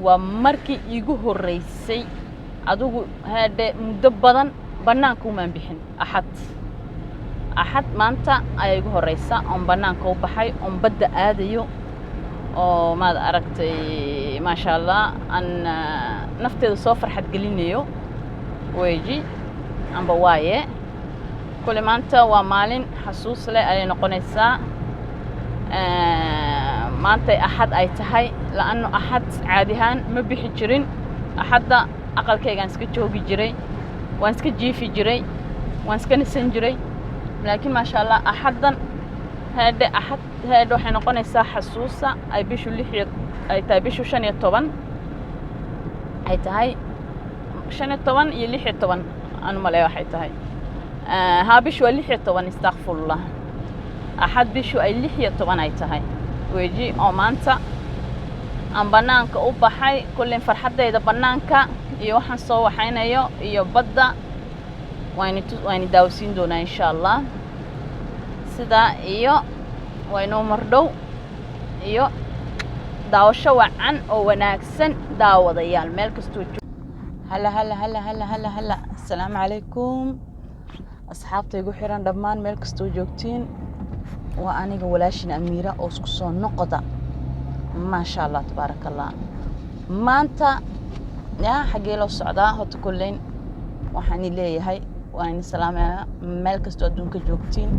ومركي يجوه الرئيسي أدوه هذا مدبّضاً بنانكو من بحن أحد ما أنت أيجوه الرئيسة أم بنانكو بحي أم بدأ آديو أو ما أردت ما شاء الله أن نفتي الصفر حد قلينيو ويجي عم بوايه كل ما أنت ومالين حسوس له أي نقنيسا ما أنت أحد أي تهاي لأنه أحد عاديهان ما بيحجرين أحد أقل كي جانسك تشوفي جري وانسك جيفي جري وانسك نسنجري لكن ما شاء الله أحدا هذا أحد هذا حين نقنيسا حسوسة أي بيشو لحية أي تبيشو شنية طبعا أي تهاي شنية طبعا يلحية طبعا أنا ما لا واحد تهاي ها بيشو اللحية طبعا استغفر الله أحد بيشو أي لحية طبعا أي تهاي ويجي أمانتا أم بنانك أو بحي كل فرحة إذا بنانك يوحنا صو حينا يبدأ وين داوسين دونا إن شاء الله سدا وينو مردو داوشة وعن أو وناكسن داو ضيال ملك استوجو هلا السلام عليكم أصحابتي يقول حيران دمان ملك استوجوكتين وأنا قولاشين أميرة أوسكسون نقطة ما شاء الله تبارك الله ما أنت يا حقي لو السعداء هو تقولين وحني ليه هاي وأنا سلامة ملك استوجونك جوكتين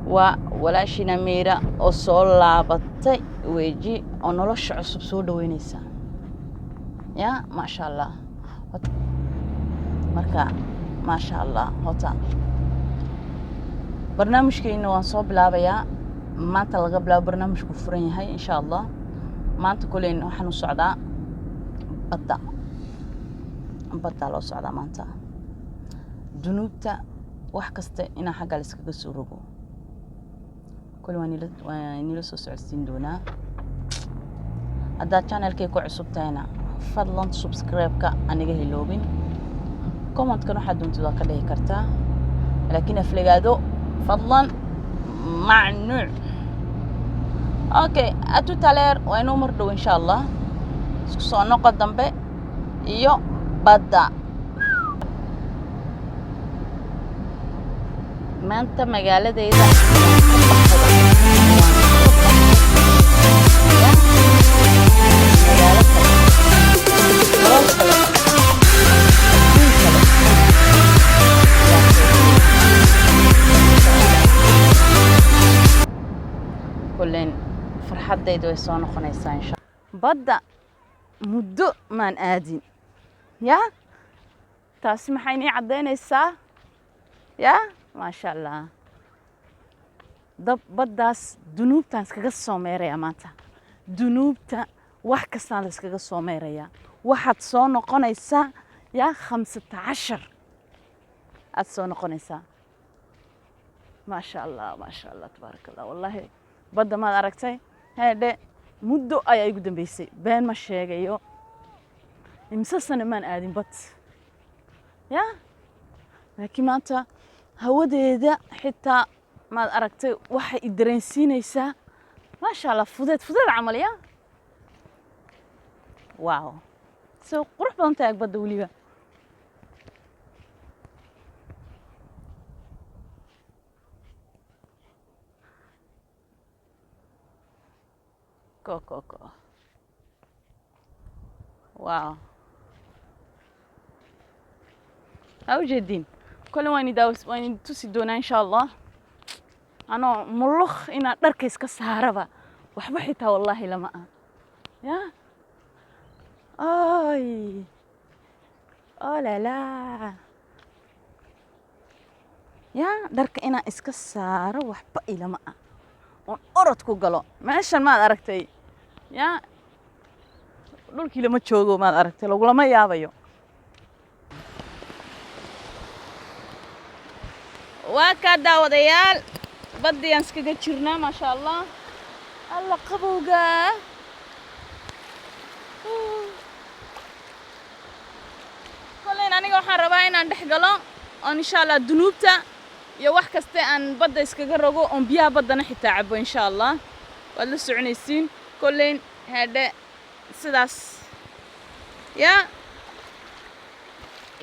وولاشين أميرة أوصول لابطي ويجي ونلوش عصب سود وينيسا يا ما شاء الله مركا ما شاء الله هوتا برنامجكينا waan soo bilaabayaa maanta laga bilaabo barnaamijku furan yahay insha Allah maanta kuleen waxaan u socdaa badda loo socdaa maanta dunuubta wax kasta ina xagga la iskaga soo rogo kul waan ila soo socodsiin doonaa hadda channelkay ku cusub tahayna fadlan subscribe-ka aniga hiloobin comment-kan waxaad doontaa ka dhihi kartaa laakiin aflagaado فضلا معنوع اوكي اتو تالير وينو مردو ان شاء الله سو نقد دنبه iyo badda maanta magaaladeyda كلين فرحتيد way soo noqonaysaa insha badda muddo maan aadin ya taas maxay ni cadeynaysaa ya ma sha Allah baddaas dunuubtan iskaga soo meeraya maanta dunuubta wax kasta la iskaga soo meeraya waxaad soo noqonaysaa ya 15 aad soo noqonaysaa ما شاء الله تبارك الله والله بدأ ما أركتي هذا مدة أي قدام بيسي بين ما شيء مسلسل ما نقدم بط يا لكن ما أنت هو ده حتى ما أركتي واحد يدرسين يسا ما شاء الله فضيت العملية واو سو قرب بنتك بدو وليبا كوكو واو أوجدين كل وين تسدونا إن شاء الله أنا ملخ إن دركيس كسهربا وحبحتها والله لما يا أي لا يا درك إنا إسكسارة وحبقي لما أردكو قالوا معلش ما أركتي يا دولكي لما تشوفوا ما أركتي لو ما يابيو وكذا وديال بدي ينسكي جرنا ما شاء الله الله قبوقة كلنا أنا جوحنا ربعين عند حجلان إن شاء الله دنوبته يا واحد كستي أن بدي يسكجر رجو أم بيها بدنا حتى عبو إن شاء الله ولا سعنيسين كلين هذا sidaas yaa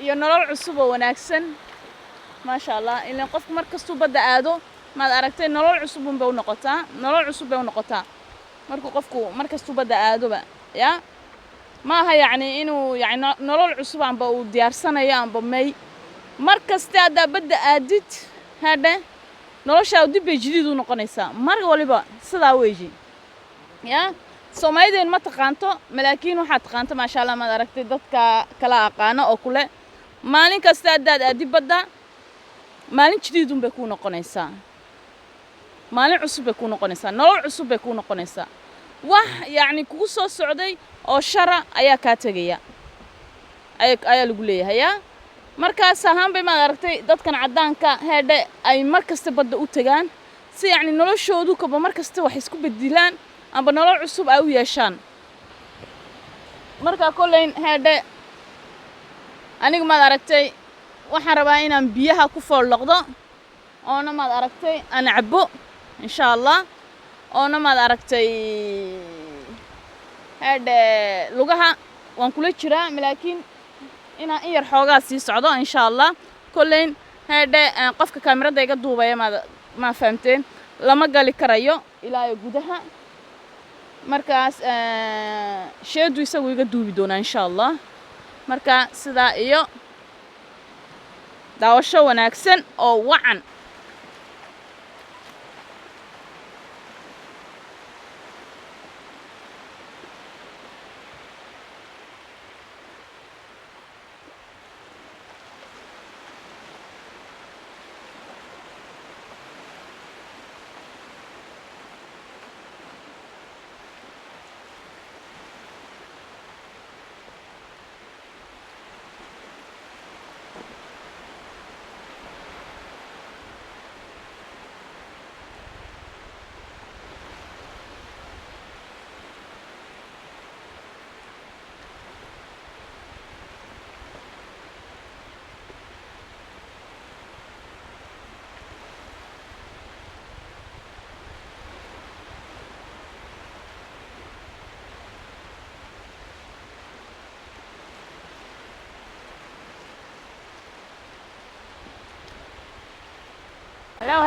iyo nolol cusub oo wanaagsan maasha allah ilaan qofku markastuu badda aado maad aragtay nolol cusub unbay u noqotaa nolol cusub bay u noqotaa markuu qofku markastuu badda aadoba yaa ma aha yacni inuu yacni nolol cusub aanba uu diyaarsanayo aanba may mar kaste haddaa badda aadid hadhe noloshaa dib bay jadiid u noqonaysaa mar waliba sidaa weeji yaa soomaalideen ma taqaanto malaakiin waxaad taqaanta maasha allah maad aragtay dadka kala aqaano oo kule maalin kasta haddaad aadid badda maalin jadiid unbay kuu noqonaysaa maalin cusub bay kuu noqonaysaa nolol cusub bay kuu noqonaysaa wax yacni kugu soo socday oo shara ayaa kaa tegaya ayaa lagu leeyahay yaa markaas ahaan bay maad aragtay dadkan caddaanka heedhe ay mar kasta badda u tagaan si yacni noloshoodu kaba mar kasta wax isku bedilaan amba nolol cusub ay u yeeshaan markaa kolleyn heedhe aniga maad aragtay waxaan rabaa inaan biyaha ku foolloqdo oona maad aragtay aan cabbo insha allah oona maad aragtay heedhe lugaha waan kula jiraa malaakiin inaan in yar xoogaa sii socdo insha allah kolleyn heedhe qofka kaamirada iga duubaya ma fahamteen lama gali karayo ilaa gudaha markaas sheedu isagu iga duubi doonaa insha allah marka sidaa iyo daawasho wanaagsan oo wacan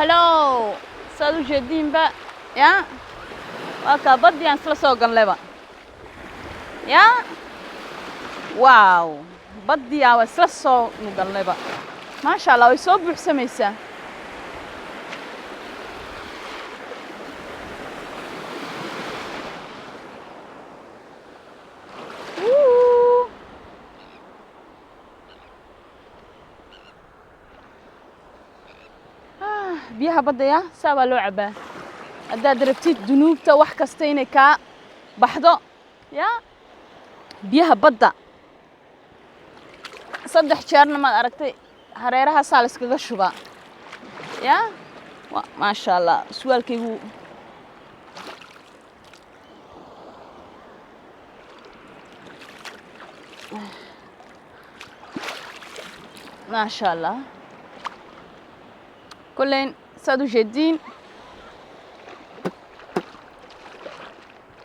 hello saad u jeediinba yaa waa kaa baddii aan isla soo galnayba yaa waaw baddii aan isla soo galnayba maasha allah way soo buuxsamaysaa biyaha badda yaa saa baa loo cabbaa haddaad rabtid dunuubta wax kasta inay kaa baxdo yaa biyaha badda 3 jeerna maad aragtay hareerahaasaa la iskaga shubaa yaa maasha allah suwaalkaygu maasha allah kolleyn saad u jeediin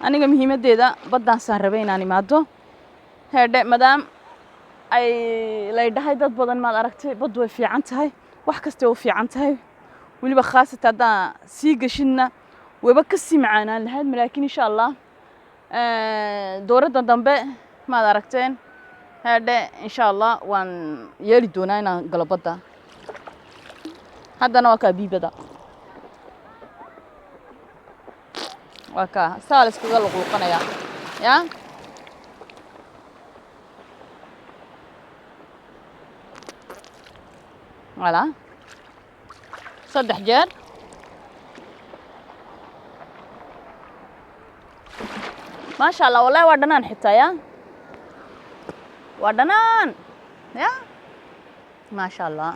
aniga muhiimaddeeda baddaasaan rabay inaan imaado heedhe maadaam ay laydhahay dad badan maad aragtay baddu way fiican tahay wax kasta way u fiican tahay weliba khaasatan haddaan sii geshidna wayba ka sii macaanaan lahayd malaakiin insha allah dowladda dambe maad aragteen heedhe insha allah waan yeeli doonaa inaan galo badda haddana waa kaa biibada waa kaa saa la iskaga luqluqanayaa yaa voilà 3 jeer maasha allah wallahi waa dhanaan xitaa yaa waa dhanaan yaa maasha allah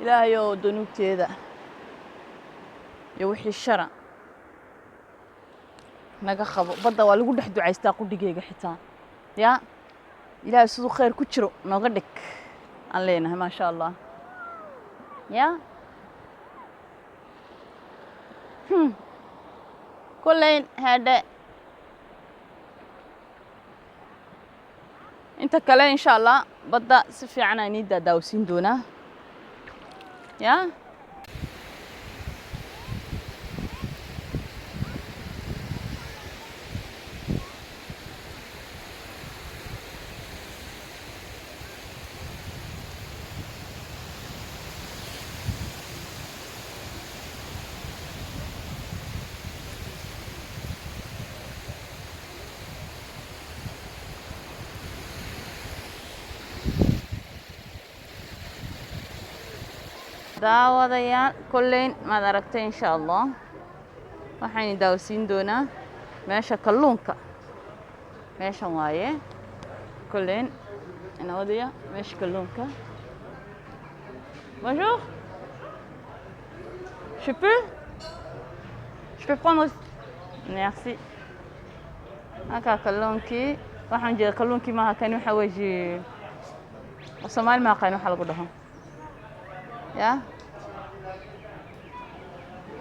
ilaahayow dunuubteeda iyo wixii shara naga qabo badda waa lagu dhex ducaystaa qudhigeyga xitaa yaa ilaahay siduu khayr ku jiro nooga dhig aan leenahay maasha allah yaa كلين هذا انت كلا ان شاء الله بدا سفي عنا نيدا داوسين دونا يا daawadayaal kulleen maad aragtay insha Allah waxaan daawsiin doonaa meesha kalluunka meeshan waaye kulleen inawadiya meesha kalluunka bonjour je peux prendre merci aka kalluunkii waxaan jeedaa kalluunkii ma kan waxa waji Soomaali ma qaan waxa lagu dhaho يا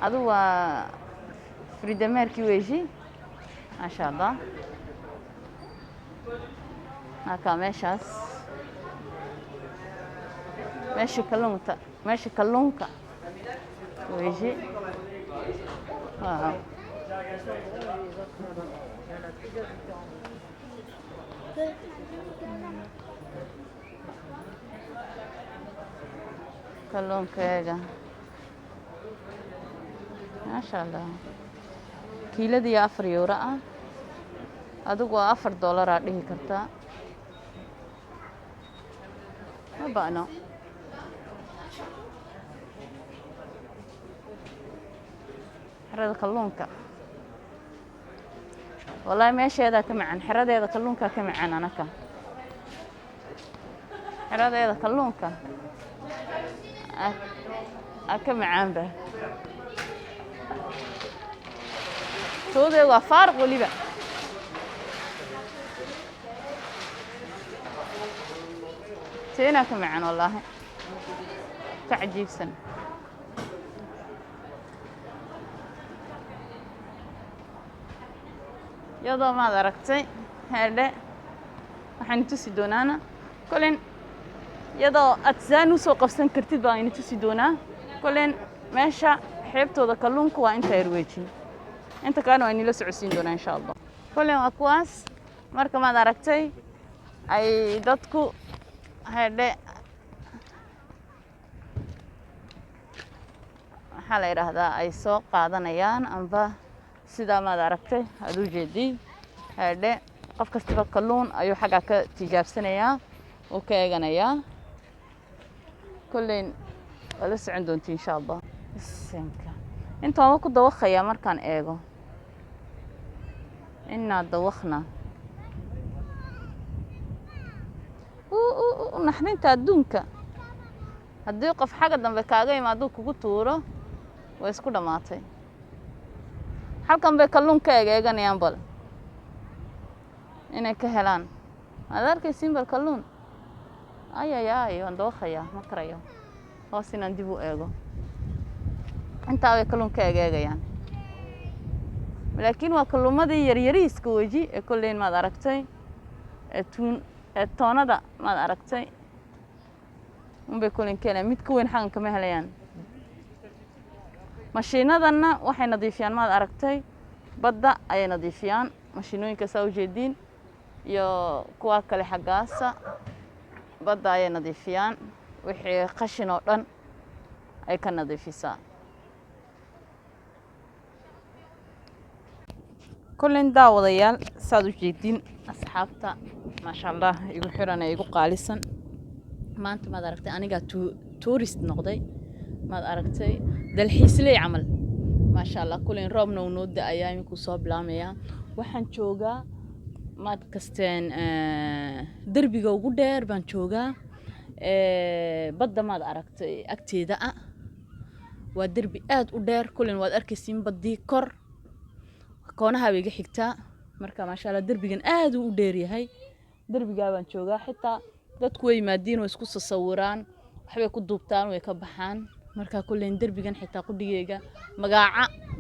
هذا فريدة ماركي ويجي ما شاء الله هكا ماشي كلونكا ويجي kalluunka eega maasha Allah kiiladii 4 euro ah adigu $4 aad dhihi kartaa ma baano xirada kalluunka wallahi meesheeda ka macaan xiradeeda kalluunka ka macaan anaka xiradeeda kalluunka أكم عام به شو ده وفارق ولي بقى تينا كم عن والله تعجيب سن يلا ما دركتي هذا وحنتسي دونانا كلن iyadoo aad saan u soo qabsan kartid baa inta tusi doonaa kuleen meesha xeebtooda kalluunka waa inta yarweejin inta kaana waa inila socodsiin doonaa insha Allah kuleen waa kuwaas marka maad aragtay ay dadku hadhe waxa la yiraahdaa ay soo qaadanayaan amba sida maad aragtay aad u jeedii hadhe qof kasta kalluun ayuu xaga ka tijaabsanayaa oo ka eeganayaa كلين ولسه عندهم إن شاء الله السنكة أنتوا ما كنتوا دوخة يا مركان إيجو إننا دوخنا نحن تادونك هديق في حاجة دم بكاجي ما دوك كتورة ويسكودا ماتي حلقا بيكلون كاجي إيجان ينبل إنه كهلان هذا كيسين بالكلون ay waan dookhaya ma karayo hoos inaan dib u eego inta ay kalluunka eegayaan laakiin waa kalluumadii yaryariiska waji ee kulleen maad aragtay toonada maad aragtay bay kulleen keenay mid ka weyn xaqan kama helayaan mashiinadana waxay nadiifiyaan maad aragtay badda ay nadiifiyaan mashiinooyinka soo jeedin iyo kuwa kale xagaasa badda ay nadiifiyaan wixii qashin oo dhan ay ka nadiifisaa kulleen daawadayaal saad u jeedin asxaabta ma sha Allah igu xiran igu qaalisan maanta maad aragtay aniga tourist noqday maad aragtay dalxiisley camal ma sha Allah kulleen roobna uu noo da'ayaa iminku soo bilaamaya waxaan joogaa maad kasteen darbiga ugu dheer baan joogaa badda maad aragtay agteeda ah waa darbi aad u dheer kulleen waad arkaysiin baddii kor koonaha way iga xigtaa marka ma sha Allah darbigan aad u dheer yahay darbiga baan joogaa xitaa dadku way yimaadeen oo isku sawiraan waxbay ku duubtaan way ka baxaan marka kulleen derbigan xitaa qudhigeyga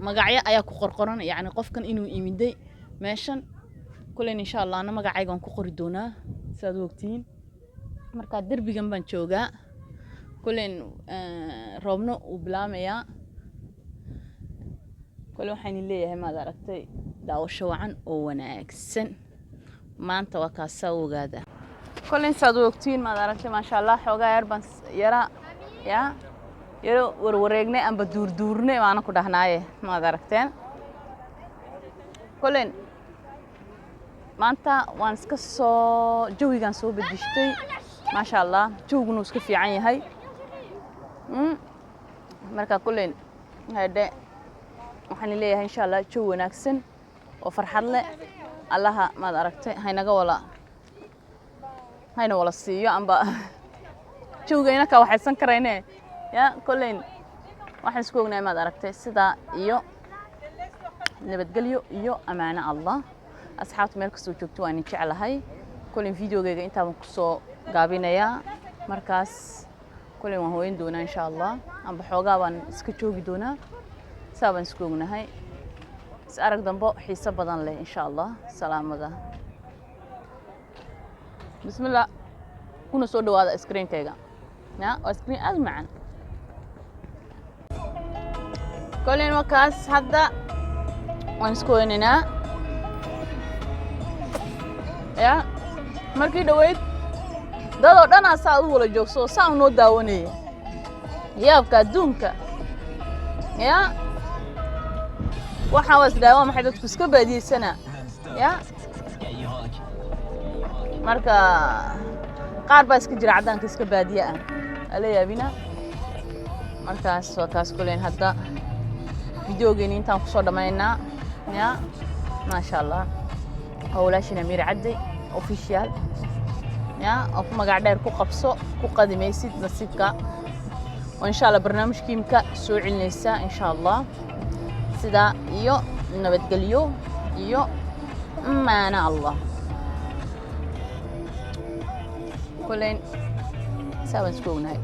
magacyo ayaa ku qorqoran yani qofkan inuu imiday meeshan kulleen insha Allah ana magacaygan ku qori doonaa saad waqtiin marka derbigan baan joogaa kulleen roobno uu bilaamaya kulleen waxaan leeyahay maad aragtay daawasho wacan oo wanaagsan maanta waa ka soo ogaada kulleen saad waqtiin maad aragtay ma sha Allah xoogaa yar baan yaro warwareegnay amba duurduurnay waana ku dhahnaaye maad aragteen kulleen maanta waan iska soo jawigan soo bedishtay ma sha Allah jawguna iska fiican yahay marka kulleen hade waxaan leeyahay insha Allah jaw wanaagsan oo farxad leh allaha maad aragtay hayna wala siiyo amba jawgayna ka waxaysan karaynaa ya kulleen waxaan isku ognahay maad aragtay sida iyo nabadgelyo iyo amaana Allah asxaabta meel kastoo joogto waan jecelahay kulleen videogayga intaan ku soo gaabinaya markaas kulleen waan hooyin doonaa insha Allah amba xoogaa baan iska joogi doonaa saaban isku ognahay is arag dambo xiiso badan leh insha Allah salaamada bismillah kuna soo dhawaada screen-kayga ya waa screen aad macaan kulleen wakaas hadda waan isku weynaynaa ya markii dhaweyd dadoo dhan asaa u wala joogso saa noo daawanaya yaabka adduunka ya waxaan was daawo maxay dadku iska baadiyeysana ya marka qaar baa iska jira cadaanka iska baadiye ah ala yaabina markaas waa kaas kulleen hadda videogeeni intaan ku soo dhamaynaa ya ma sha Allah hawlaashina Amir Cadde official ya oo magac dheer ku qabso ku qadimaysid nasiibka oo insha Allah barnaamijkiimka soo cilinaysa insha Allah sida iyo nabadgelyo iyo maana Allah kulleen saaban isku ognahay